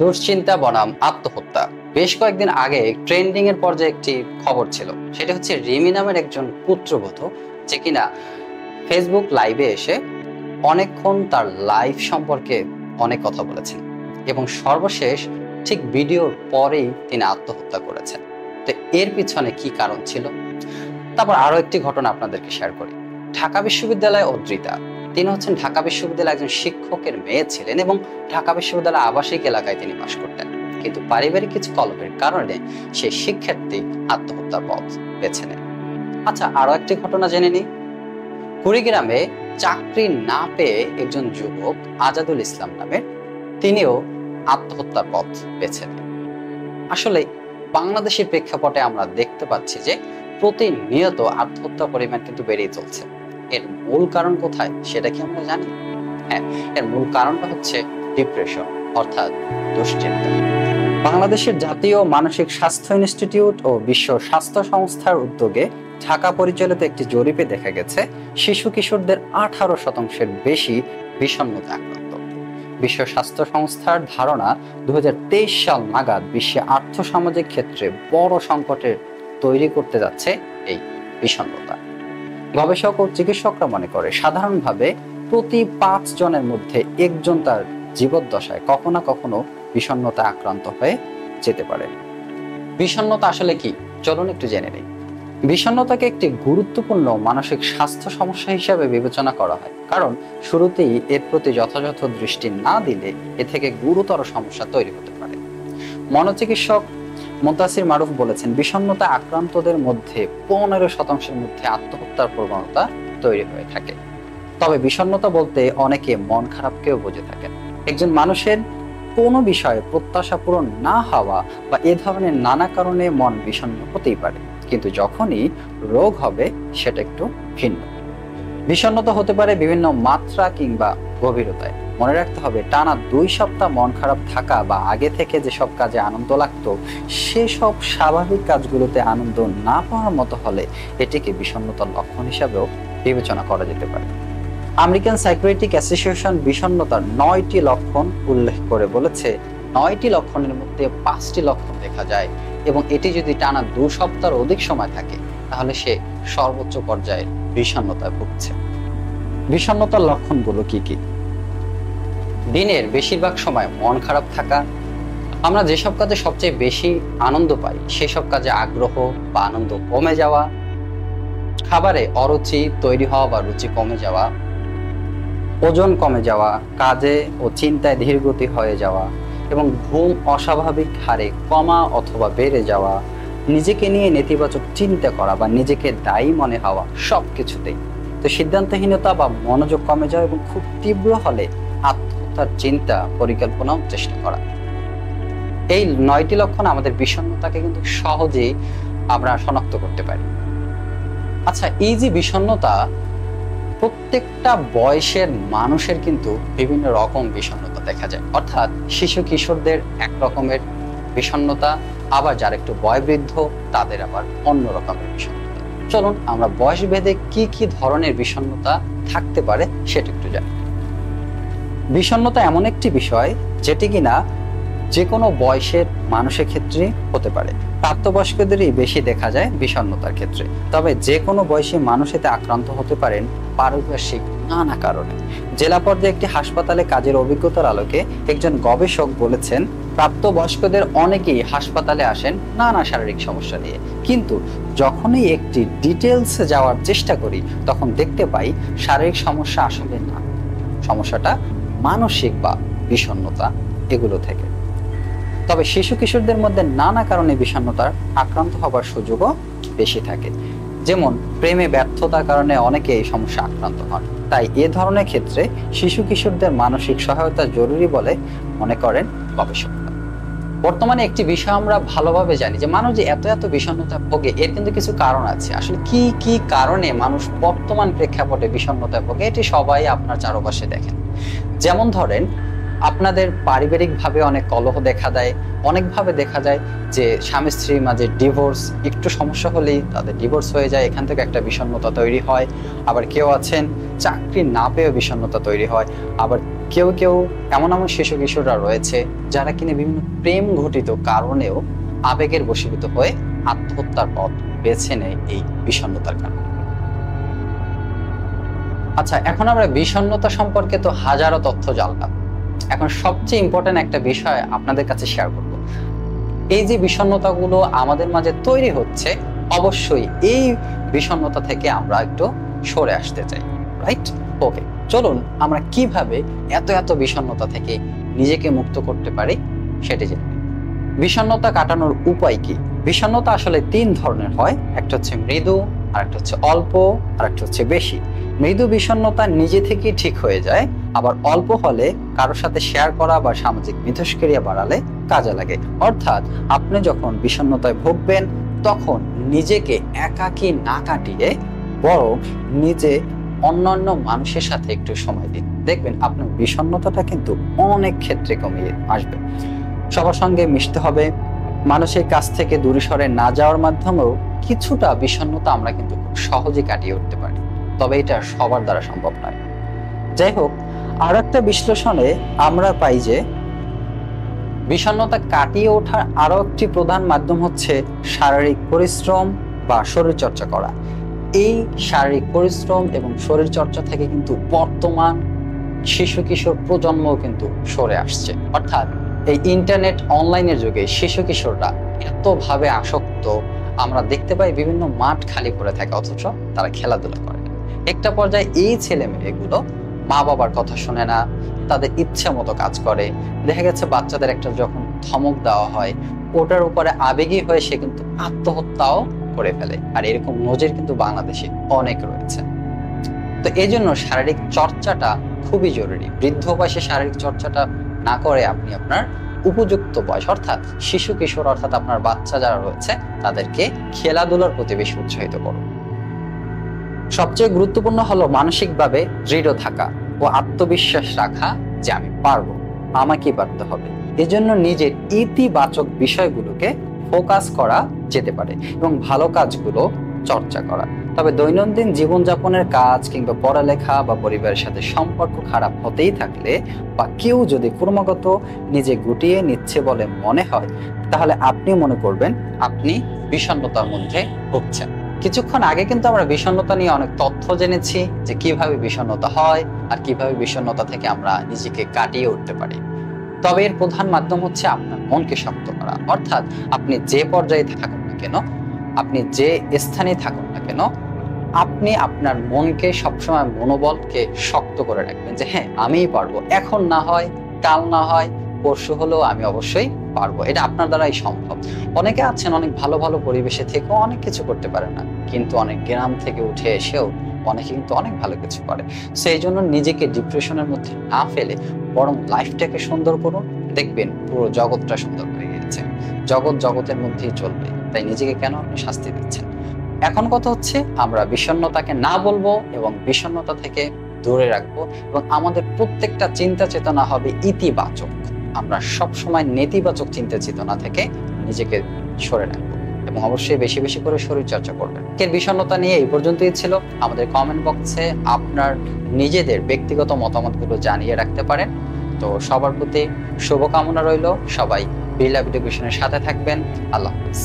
দুশ্চিন্তা বনাম আত্মহত্যা। বেশ কয়েকদিন আগে ট্রেন্ডিং এর পর্যায়ে একটি খবর ছিল, সেটা হচ্ছে রিমি নামের একজন পুত্রবধূ, যে কিনা ফেসবুক লাইভে এসে অনেকক্ষণ তার লাইফ সম্পর্কে অনেক কথা বলেছেন এবং সর্বশেষ ঠিক ভিডিওর পরেই তিনি আত্মহত্যা করেছেন। তো এর পিছনে কি কারণ ছিল? তারপর আরো একটি ঘটনা আপনাদেরকে শেয়ার করি। ঢাকা বিশ্ববিদ্যালয়ে অদ্রিতা, তিনি হচ্ছেন ঢাকা বিশ্ববিদ্যালয়ে একজন শিক্ষকের মেয়ে ছিলেন এবং ঢাকা বিশ্ববিদ্যালয় আবাসিক এলাকায় তিনি বাস করতেন। কিন্তু পারিবারিক কিছু কলহের কারণে সে শিক্ষার্থী আত্মহত্যার পথ বেছে নেয়। আচ্ছা, আরো একটি ঘটনা জেনে নিই। কুড়িগ্রামে চাকরি না পেয়ে একজন যুবক আজাদুল ইসলাম নামের, তিনিও আত্মহত্যার পথ বেছে নেন। আসলে বাংলাদেশের প্রেক্ষাপটে আমরা দেখতে পাচ্ছি যে প্রতিনিয়ত আত্মহত্যার পরিমাণ কিন্তু বেড়েই চলছে। এর মূল কারণ কোথায় সেটা কি আমরা জানি? হ্যাঁ, এর মূল কারণটা হচ্ছে ডিপ্রেশন, অর্থাৎ দুশ্চিন্তা। বাংলাদেশের জাতীয় মানসিক স্বাস্থ্য ইনস্টিটিউট ও বিশ্ব স্বাস্থ্য সংস্থার উদ্যোগে ঢাকা পরিচালিত একটি জরিপে দেখা গেছে শিশু কিশোরদের 18% বেশি বিষণ্ণতা আক্রান্ত। বিশ্ব স্বাস্থ্য সংস্থার ধারণা 2023 সাল নাগাদ বিশ্বে আর্থসামাজিক ক্ষেত্রে বড় সংকটের তৈরি করতে যাচ্ছে এই বিষণ্ণতা। গবেষক ও চিকিৎসকরা মনে করে সাধারণভাবে প্রতি 5 জনের মধ্যে একজন তার জীবদ্দশায় কখনো না কখনো বিষণ্ণতা আক্রান্ত হয়ে যেতে পারে। বিষণ্ণতা আসলে কি, চলুন একটু জেনে নিই। বিষণ্ণতাকে একটি গুরুত্বপূর্ণ মানসিক স্বাস্থ্য সমস্যা হিসেবে বিবেচনা করা হয়, কারণ শুরুতেই এর প্রতি যথাযথ দৃষ্টি না দিলে এ থেকে গুরুতর সমস্যা তৈরি হতে পারে। মনোচিকিৎসক মুনতাসির মারুফ বলেছেন, বিষণ্ণতা আক্রান্তদের মধ্যে 15% মধ্যে আত্মহত্যার প্রবণতা তৈরি হয়ে থাকে। তবে বিষণ্ণতা বলতে অনেকে মন খারাপকেও বুঝে থাকেন। একজন মানুষের কোনো বিষয়ে প্রত্যাশা পূরণ না হওয়া বা এ ধরনের নানা কারণে মন বিষণ্ণ হতেই পারে, কিন্তু যখনই রোগ হবে সেটা একটু ভিন্ন। বিষণ্ণতা হতে পারে বিভিন্ন মাত্রা কিংবা গভীরতায়। মনে রাখতে হবে, টানা 2 সপ্তাহ মন খারাপ থাকা বা আগে থেকে যেসব কাজে আনন্দ লাগতো সেসব স্বাভাবিক কাজগুলোতে আনন্দ না পাওয়ার মতো হলে এটিকে বিষণ্ণতার লক্ষণ হিসাবেও বিবেচনা করা যেতে পারে। আমেরিকান সাইকিয়াট্রিক অ্যাসোসিয়েশন বিষণ্ণতার 9টি লক্ষণ উল্লেখ করে বলেছে, 9টি লক্ষণের মধ্যে 5টি লক্ষণ দেখা যায় এবং এটি যদি টানা 2 সপ্তাহের অধিক সময় থাকে তাহলে সে সর্বোচ্চ পর্যায়ে বিষণ্ণতায় ভুগছে। বিষণ্ণতার লক্ষণগুলো কি কি? দিনের বেশিরভাগ সময় মন খারাপ থাকা। আমরা যেসব কাজে সবচেয়ে বেশি আনন্দ পাই সেসব কাজে আগ্রহ বা আনন্দ কমে যাওয়া। খাবারে অরুচি তৈরি হওয়া বা রুচি কমে যাওয়া। ওজন কমে যাওয়া, কাজে ও চিন্তায় ধীরগতি হয়ে যাওয়া এবং ঘুম অস্বাভাবিক হারে কমা অথবা বেড়ে যাওয়া। নিজেকে নিয়ে নেতিবাচক চিন্তা করা বা নিজেকে দায়ী মনে হওয়া, সবকিছুতেই। তো সিদ্ধান্তহীনতা বা মনোযোগ কমে যাওয়া এবং খুব তীব্র হলে আত্মহত্যার চিন্তা, পরিকল্পনাও চেষ্টা করা। এই 9টি লক্ষণ আমাদের বিষণ্ণতাকে কিন্তু সহজেই আমরা শনাক্ত করতে পারি। আচ্ছা, এই যে বিষণ্ণতা, প্রত্যেকটা বয়সের মানুষের কিন্তু বিভিন্ন রকম বিষণ্ণতা দেখা যায়। অর্থাৎ শিশু কিশোরদের এক রকমের বিষণ্ণতা, আবার যারা একটু বয়োবৃদ্ধ তাদের আবার অন্য রকমের বিষণ্ণতা। চলুন আমরা বয়স ভেদে কি কি ধরনের বিষণ্ণতা থাকতে পারে সেটা একটু জানি। বিষণ্ণতা এমন একটি বিষয় যেটি কিনা যে কোনো বয়সের মানুষের ক্ষেত্রে হতে পারে। প্রাপ্তবয়স্কদেরই বেশি দেখা যায় বিষণ্ণতার ক্ষেত্রে, তবে যে কোনো বয়সী মানুষ এতে আক্রান্ত হতে পারেন পারিপার্শ্বিক নানা কারণে। জেলা পর্যায়ে একটি হাসপাতালে কাজের অভিজ্ঞতার আলোকে একজন গবেষক বলেছেন, প্রাপ্তবয়স্কদের অনেকেই হাসপাতালে আসেন নানা শারীরিক সমস্যা নিয়ে, কিন্তু যখনই একটি ডিটেলসে যাওয়ার চেষ্টা করি তখন দেখতে পাই শারীরিক সমস্যা আসলে না, সমস্যাটা মানসিক বা বিষণ্ণতা এগুলো থেকে। তবে শিশু কিশোরদের মধ্যে নানা কারণে বিষণ্ণতার আক্রান্ত হবার সুযোগও বেশি থাকে। যেমন প্রেমে ব্যর্থতার কারণে অনেকে এই সমস্যা আক্রান্ত হন। তাই এ ধরনের ক্ষেত্রে শিশু কিশোরদের মানসিক সহায়তা জরুরি বলে মনে করেন গবেষকরা। বর্তমানে একটি বিষয় আমরা ভালোভাবে জানি যে মানুষ যে এত এত বিষণ্ণতা ভোগে, এর কিন্তু কিছু কারণ আছে। আসলে কি কি কারণে মানুষ বর্তমান প্রেক্ষাপটে বিষণ্ণতা ভোগে এটি সবাই আপনার চারপাশে দেখেন। যেমন ধরেন, আপনাদের পারিবারিকভাবে অনেক কলহ দেখা দেয়, অনেকভাবে দেখা যায় যে স্বামী স্ত্রীর মাঝে ডিভোর্স, একটু সমস্যা হলেই তাদের ডিভোর্স হয়ে যায়, এখান থেকে একটা বিষণ্ণতা তৈরি হয়। আবার কেউ আছেন চাকরি না পেয়েও বিষণ্ণতা তৈরি হয়। আবার কেউ কেউ এমন এমন শিশু কিশোররা রয়েছে যারা কিনা বিভিন্ন প্রেম ঘটিত কারণেও আবেগের বশীভূত হয়ে আত্মহত্যার পথ বেছে নেয় এই বিষণ্ণতার কারণে। আচ্ছা, এখন আমরা বিষণ্ণতা সম্পর্কে তো হাজারো তথ্য জানলাম। এখন সবচেয়ে ইম্পর্টেন্ট একটা বিষয় আপনাদের কাছে শেয়ার করব। এই যে বিষণ্ণতাগুলো আমাদের মাঝে তৈরি হচ্ছে, অবশ্যই এই বিষণ্ণতা থেকে আমরা একটু সরে আসতে চাই, রাইট? ওকে, চলুন আমরা কিভাবে এত বিষণ্ণতা থেকে নিজেকে মুক্ত করতে পারি সেটি জেনে নিই। বিষণ্ণতা কাটানোর উপায় কি? বিষণ্ণতা আসলে 3 ধরনের হয়। একটা হচ্ছে মৃদু, আর একটা হচ্ছে অল্প, আর একটা হচ্ছে বেশি। মৃদু বিষণ্ণতা নিজে থেকেই ঠিক হয়ে যায়, আবার অল্প হলে কারোর সাথে শেয়ার করা বা সামাজিক মিথস্ক্রিয়া বাড়ালে কাজে লাগে। অর্থাৎ আপনি যখন বিষণ্ণতায় ভুগবেন তখন নিজেকে একাকী না কাটিয়ে বরং নিজে অন্যান্য মানুষের সাথে একটু সময় দিন, দেখবেন আপনার বিষণ্ণতাটা কিন্তু অনেক ক্ষেত্রে কমিয়ে আসবে। সবার সঙ্গে মিশতে হবে, মানুষের কাছ থেকে দূরে সরে না যাওয়ার মাধ্যমেও কিছুটা বিষণ্ণতা আমরা কিন্তু খুব সহজে কাটিয়ে উঠতে পারি, তবে এটা সবার দ্বারা সম্ভব নয়। যাই হোক, আর একটা বিশ্লেষণে আমরা পাই যে বিষণ্ণতা কাটিয়ে ওঠার আরো একটি প্রধান মাধ্যম হচ্ছে শারীরিক পরিশ্রম বা শরীর চর্চা করা। এই শারীরিক পরিশ্রম এবং শরীর চর্চা থেকে কিন্তু বর্তমান শিশু কিশোর প্রজন্মও কিন্তু সরে আসছে। অর্থাৎ এই ইন্টারনেট অনলাইনের যুগে শিশু কিশোররা এতভাবে আসক্ত, আমরা দেখতে পাই বিভিন্ন মাঠ খালি পড়ে থাকে অথচ তারা খেলাধুলা করে না। একটা পর্যায়ে এই ছেলে মেয়েগুলো মা বাবার কথা শোনে না, তাদের ইচ্ছা মতো কাজ করে। দেখা গেছে বাচ্চাদের একটা যখন ধমক দেওয়া হয় ওটার উপরে আবেগী হয়ে সে কিন্তু আত্মহত্যাও করে ফেলে। আর এরকম নজির কিন্তু বাংলাদেশে অনেক রয়েছে। তো এই জন্য শারীরিক চর্চাটা খুবই জরুরি। বৃদ্ধ বয়সে শারীরিক চর্চাটা না করে আপনি আপনার উপযুক্ত বয়স অর্থাৎ শিশু কিশোর অর্থাৎ আপনার বাচ্চা যারা রয়েছে তাদেরকে খেলাধুলার প্রতি বেশি উৎসাহিত করুন। সবচেয়ে গুরুত্বপূর্ণ হলো মানসিকভাবে দৃঢ় থাকা ও আত্মবিশ্বাস রাখা যে আমি পারবো, আমাকেই পারতে হবে। এজন্য নিজের ইতিবাচক বিষয়গুলোকে ফোকাস করা যেতে পারে এবং ভালো কাজগুলো চর্চা করা। তবে দৈনন্দিন জীবনযাপনের কাজ কিংবা পড়ালেখা বা পরিবারের সাথে সম্পর্ক খারাপ হতেই থাকলে বা কেউ যদি ক্রমাগত নিজে গুটিয়ে নিচ্ছে বলে মনে হয়, তাহলে আপনি মনে করবেন আপনি বিষণ্ণতার মধ্যে ভুগছেন। কিছুক্ষণ আগে কিন্তু আমরা বিষণ্ণতা নিয়ে অনেক তথ্য জেনেছি যে কিভাবে বিষণ্ণতা হয় আর কিভাবে বিষণ্ণতা থেকে আমরা নিজেকে কাটিয়ে উঠতে পারি। তবে এর প্রধান মাধ্যম হচ্ছে আপনার মনকে শক্ত করা। অর্থাৎ আপনি যে পর্যায়ে থাকুন না কেন, আপনি যে স্থানে থাকুন না কেন, আপনি আপনার মনকে সবসময় মনোবলকে শক্ত করে রাখবেন যে হ্যাঁ আমিই পারবো। এখন না হয় কাল, না হয় পরশু, হলেও আমি অবশ্যই পারবো। এটা আপনার দ্বারাই সম্ভব। অনেকে আছেন অনেক ভালো ভালো পরিবেশে থেকেও অনেক কিছু করতে পারে না, কিন্তু অনেক গ্রাম থেকে উঠে এসেও অনেকে কিন্তু অনেক ভালো কিছু করে। সেই জন্য নিজেকে ডিপ্রেশনের মধ্যে না ফেলে বরং লাইফটাকে সুন্দর করুন, দেখবেন পুরো জগৎটা সুন্দর হয়ে গেছে। জগৎ জগতের মধ্যেই চলবে, তাই নিজেকে কেন আপনি শাস্তি দিচ্ছেন? এখন কথা হচ্ছে আমরা বিষণ্ণতাকে না বলবো এবং বিষণ্ণতা থেকে দূরে রাখবো এবং আমাদের প্রত্যেকটা চিন্তা চেতনা হবে ইতিবাচক। আমরা সবসময় নেতিবাচক চিন্তা চেতনা থেকে নিজেকে সরে রাখবো এবং অবশ্যই বেশি বেশি করে শরীর চর্চা করবেন। এর বিষণ্ণতা নিয়ে এই পর্যন্তই ছিল। আমাদের কমেন্ট বক্সে আপনার নিজেদের ব্যক্তিগত মতামতগুলো জানিয়ে রাখতে পারেন। তো সবার প্রতি শুভকামনা রইল। সবাই বিড়লা এডুকেশনের সাথে থাকবেন। আল্লাহ হাফেজ।